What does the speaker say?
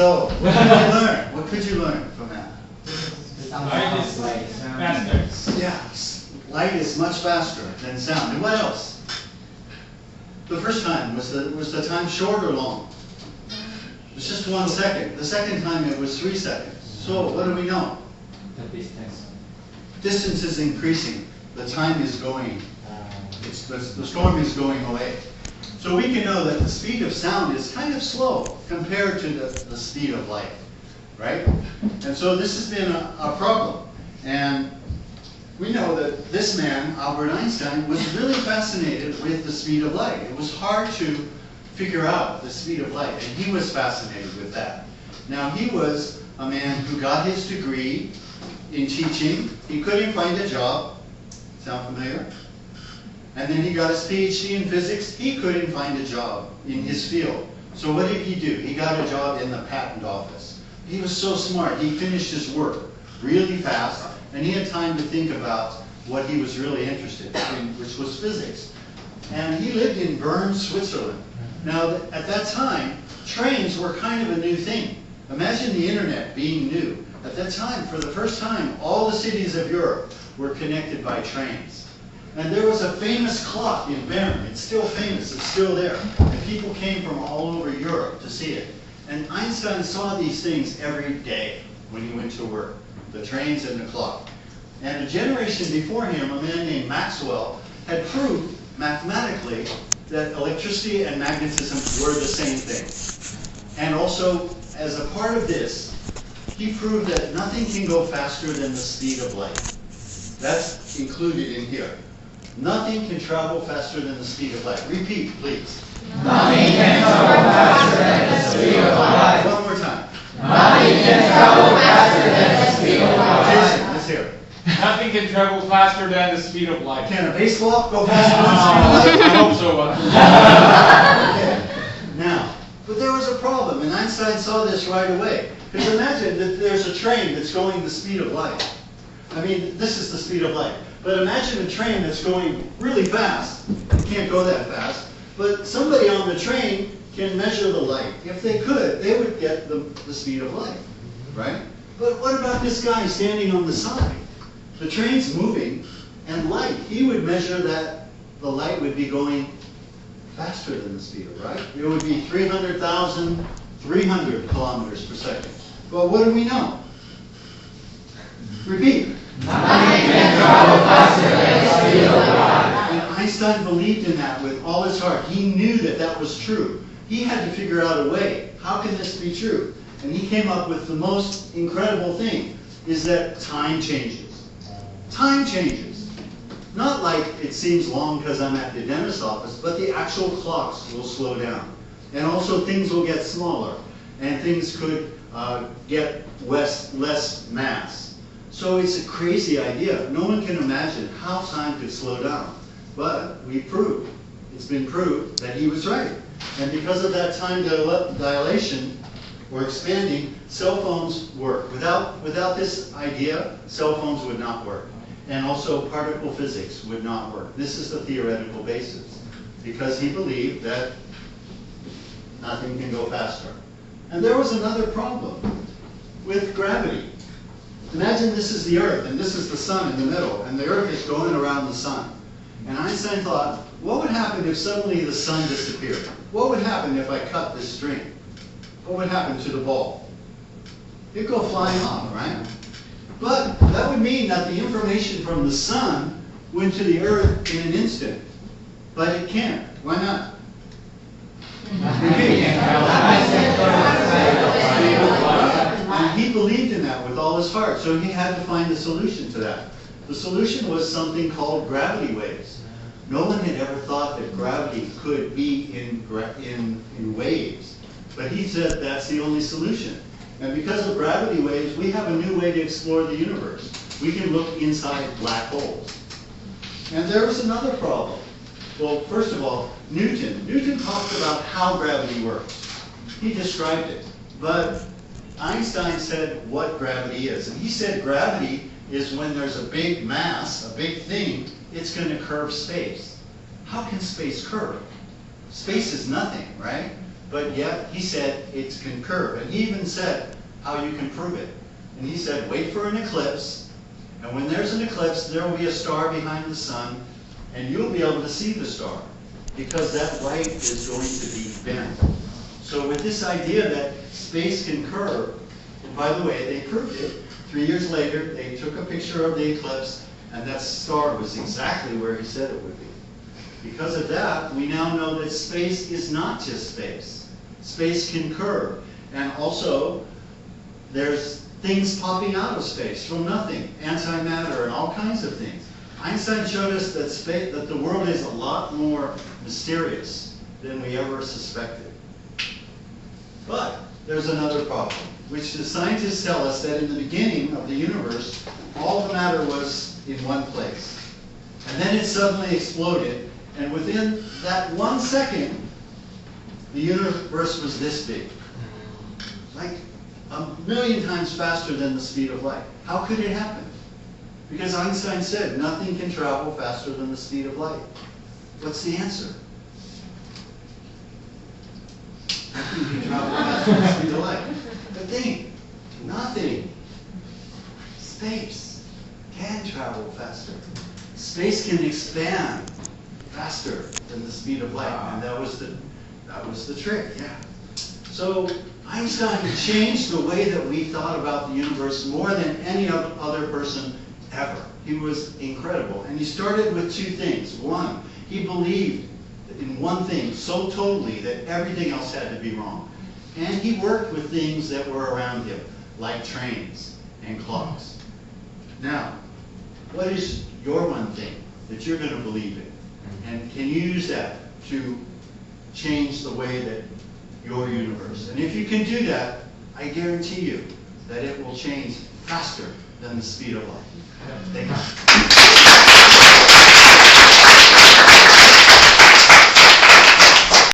So, what did you learn? What could you learn from that? Light is faster. Yeah, light is much faster than sound. And what else? The first time, was the time short or long? It was just 1 second. The second time it was 3 seconds. So what do we know? The distance. Distance is increasing. The time is going. The storm is going away. So we can know that the speed of sound is kind of slow compared to the speed of light, right? And so this has been a problem. And we know that this man, Albert Einstein, was really fascinated with the speed of light. It was hard to figure out the speed of light, and he was fascinated with that. Now, he was a man who got his degree in teaching. He couldn't find a job. Sound familiar? And then he got his PhD in physics. He couldn't find a job in his field. So what did he do? He got a job in the patent office. He was so smart. He finished his work really fast, and he had time to think about what he was really interested in, which was physics. And he lived in Bern, Switzerland. Now, at that time, trains were kind of a new thing. Imagine the internet being new. At that time, for the first time, all the cities of Europe were connected by trains. And there was a famous clock in Bern. It's still famous. It's still there. And people came from all over Europe to see it. And Einstein saw these things every day when he went to work, the trains and the clock. And a generation before him, a man named Maxwell, had proved mathematically that electricity and magnetism were the same thing. And also, as a part of this, he proved that nothing can go faster than the speed of light. That's included in here. Nothing can travel faster than the speed of light. Repeat, please. Nothing can travel faster than the speed of light. One more time. Nothing can travel faster than the speed of light. Jason, let's hear it. Nothing can travel faster than the speed of light. Can a baseball go faster than the speed of light? I hope so. Okay. Now, but there was a problem, and Einstein saw this right away. Because imagine that there's a train that's going the speed of light. I mean, this is the speed of light. But imagine a train that's going really fast. It can't go that fast. But somebody on the train can measure the light. If they could, they would get the speed of light, right? But what about this guy standing on the side? The train's moving, and light, he would measure that the light would be going faster than the speed of light. It would be 300,300 kilometers per second. Well, what do we know? Repeat. Nothing can travel faster than the speed of light. And Einstein believed in that with all his heart. He knew that that was true. He had to figure out a way. How can this be true? And he came up with the most incredible thing, is that time changes. Time changes. Not like it seems long because I'm at the dentist's office, but the actual clocks will slow down. And also things will get smaller, and things could get less mass. So it's a crazy idea. No one can imagine how time could slow down. But we proved, it's been proved that he was right. And because of that time dilation, or expanding, cell phones work. Without this idea, cell phones would not work. And also particle physics would not work. This is the theoretical basis. Because he believed that nothing can go faster. And there was another problem with gravity. Imagine this is the Earth, and this is the sun in the middle, and the Earth is going around the sun. And Einstein thought, what would happen if suddenly the sun disappeared? What would happen if I cut this string? What would happen to the ball? It'd go flying off, right? But that would mean that the information from the sun went to the Earth in an instant. But it can't. Why not? And he believed in that with all his heart, so he had to find a solution to that. The solution was something called gravity waves. No one had ever thought that gravity could be in waves, but he said that's the only solution. And because of gravity waves, we have a new way to explore the universe. We can look inside black holes. And there was another problem. Well, first of all, Newton talked about how gravity works. He described it. But Einstein said what gravity is. And he said gravity is when there's a big mass, a big thing, it's going to curve space. How can space curve? Space is nothing, right? but yet he said it can curve. And he even said how you can prove it. And he said, wait for an eclipse, and when there's an eclipse, there will be a star behind the sun, and you'll be able to see the star, because that light is going to be bent. So with this idea that space can curve, and by the way, they proved it. 3 years later, they took a picture of the eclipse, and that star was exactly where he said it would be. Because of that, we now know that space is not just space. Space can curve. And also, there's things popping out of space from nothing, antimatter and all kinds of things. Einstein showed us that the world is a lot more mysterious than we ever suspected. But there's another problem, which the scientists tell us that in the beginning of the universe, all the matter was in one place. And then it suddenly exploded, and within that 1 second, the universe was this big. Like 1,000,000 times faster than the speed of light. How could it happen? Because Einstein said nothing can travel faster than the speed of light. What's the answer? Nothing can travel faster than the speed of light. But think, nothing. Space can travel faster. Space can expand faster than the speed of light, and that was the trick. Yeah. So Einstein changed the way that we thought about the universe more than any other person ever. He was incredible, and he started with two things. One, he believed in one thing so totally that everything else had to be wrong, and he worked with things that were around him, like trains and clocks. Now, what is your one thing that you're going to believe in? And can you use that to change the way that your universe? And if you can do that, I guarantee you that it will change faster than the speed of light. Thank you.